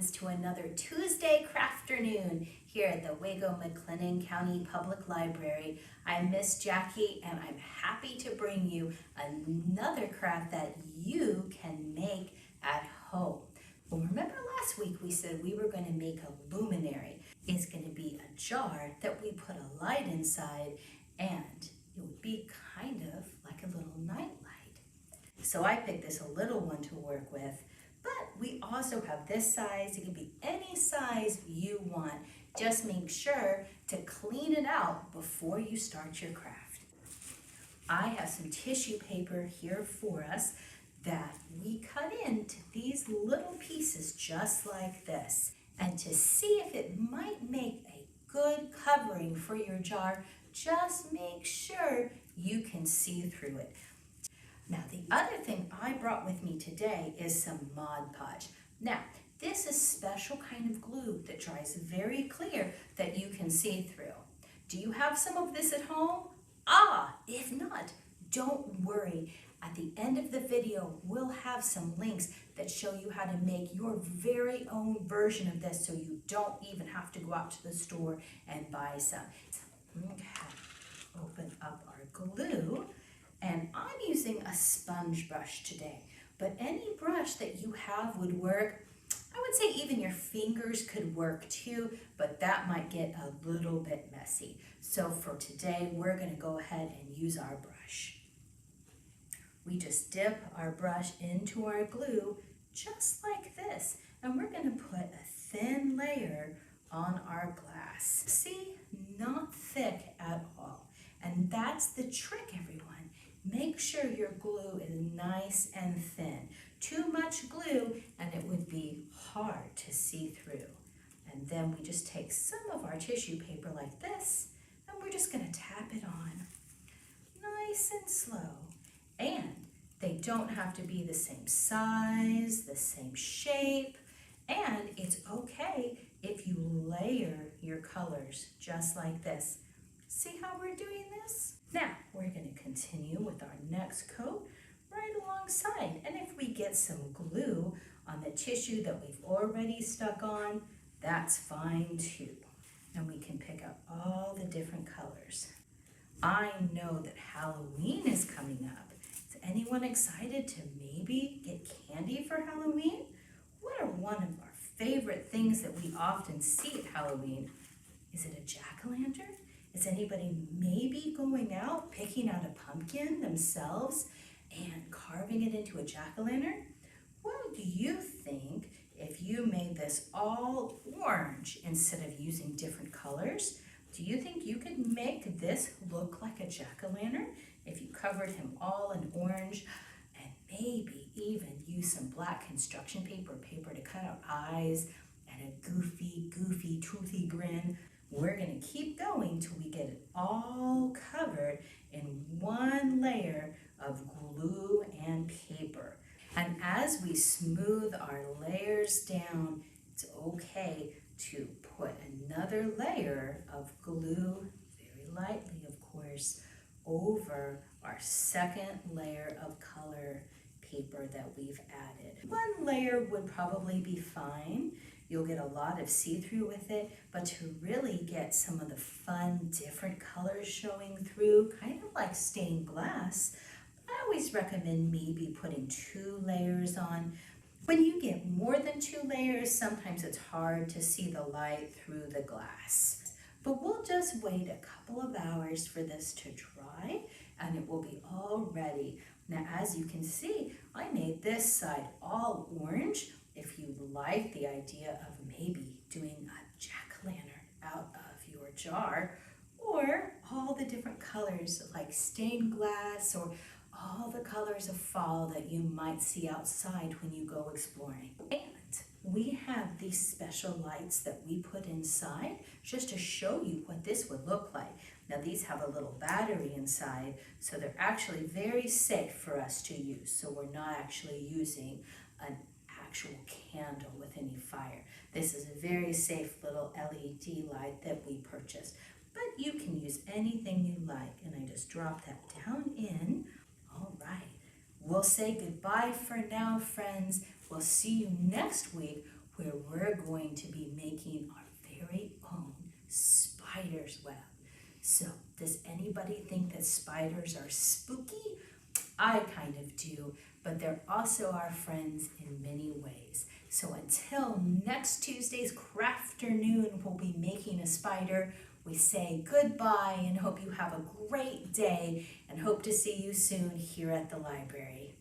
friends, to another Tuesday Crafternoon here at the Waco-McLennan County Public Library. I'm Miss Jackie and I'm happy to bring you another craft that you can make at home. Well, remember last week we said we were going to make a luminary. It's going to be a jar that we put a light inside, and it would be kind of like a little night light. So I picked this a little one to work with, but we also have this size. It can be any size you want. Just make sure to clean it out before you start your craft. I have some tissue paper here for us that we cut into these little pieces just like this. And to see if it might make a good covering for your jar, just make sure you can see through it. Now, the other thing I brought with me today is some Mod Podge. Now, this is special kind of glue that dries very clear that you can see through. Do you have some of this at home? If not, don't worry. At the end of the video, we'll have some links that show you how to make your very own version of this so you don't even have to go out to the store and buy some. Okay, open up our glue. And I'm using a sponge brush today, but any brush that you have would work. I would say even your fingers could work too, but that might get a little bit messy. So for today, we're going to go ahead and use our brush. We just dip our brush into our glue just like this, and we're going to put a thin layer on our glass. See, not thick at all. And that's the trick, everyone. Make sure your glue is nice and thin. Too much glue and it would be hard to see through. And then we just take some of our tissue paper like this, and we're just going to tap it on nice and slow. And they don't have to be the same size, the same shape, and it's okay if you layer your colors just like this. See how we're doing this? Now, we're going to continue with our next coat right alongside. And if we get some glue on the tissue that we've already stuck on, that's fine too. And we can pick up all the different colors. I know that Halloween is coming up. Is anyone excited to maybe get candy for Halloween? What are one of our favorite things that we often see at Halloween? Is it a jack-o'-lantern? Is anybody maybe going out, picking out a pumpkin themselves and carving it into a jack-o'-lantern? What do you think if you made this all orange instead of using different colors? Do you think you could make this look like a jack-o'-lantern if you covered him all in orange and maybe even use some black construction paper to cut out eyes and a goofy, toothy grin? We're going to keep going till we get it all covered in one layer of glue and paper. And as we smooth our layers down, it's okay to put another layer of glue, very lightly of course, over our second layer of color paper that we've added. One layer would probably be fine. You'll get a lot of see-through with it, but to really get some of the fun, different colors showing through, kind of like stained glass, I always recommend maybe putting 2 layers on. When you get more than 2 layers, sometimes it's hard to see the light through the glass. But we'll just wait a couple of hours for this to dry, and it will be all ready. Now, as you can see, I made this side all orange. If you like the idea of maybe doing a jack-o'-lantern out of your jar, or all the different colors like stained glass, or all the colors of fall that you might see outside when you go exploring. And we have these special lights that we put inside just to show you what this would look like. Now, these have a little battery inside, so they're actually very safe for us to use. So we're not actually using an actual candle with any fire. This is a very safe little LED light that we purchased, but you can use anything you like. And I just drop that down in. All right, we'll say goodbye for now, friends. We'll see you next week where we're going to be making our very own spider's web. So, does anybody think that spiders are spooky? I kind of do, but they're also our friends in many ways. So until next Tuesday's Crafternoon, we'll be making a spider. We say goodbye and hope you have a great day and hope to see you soon here at the library.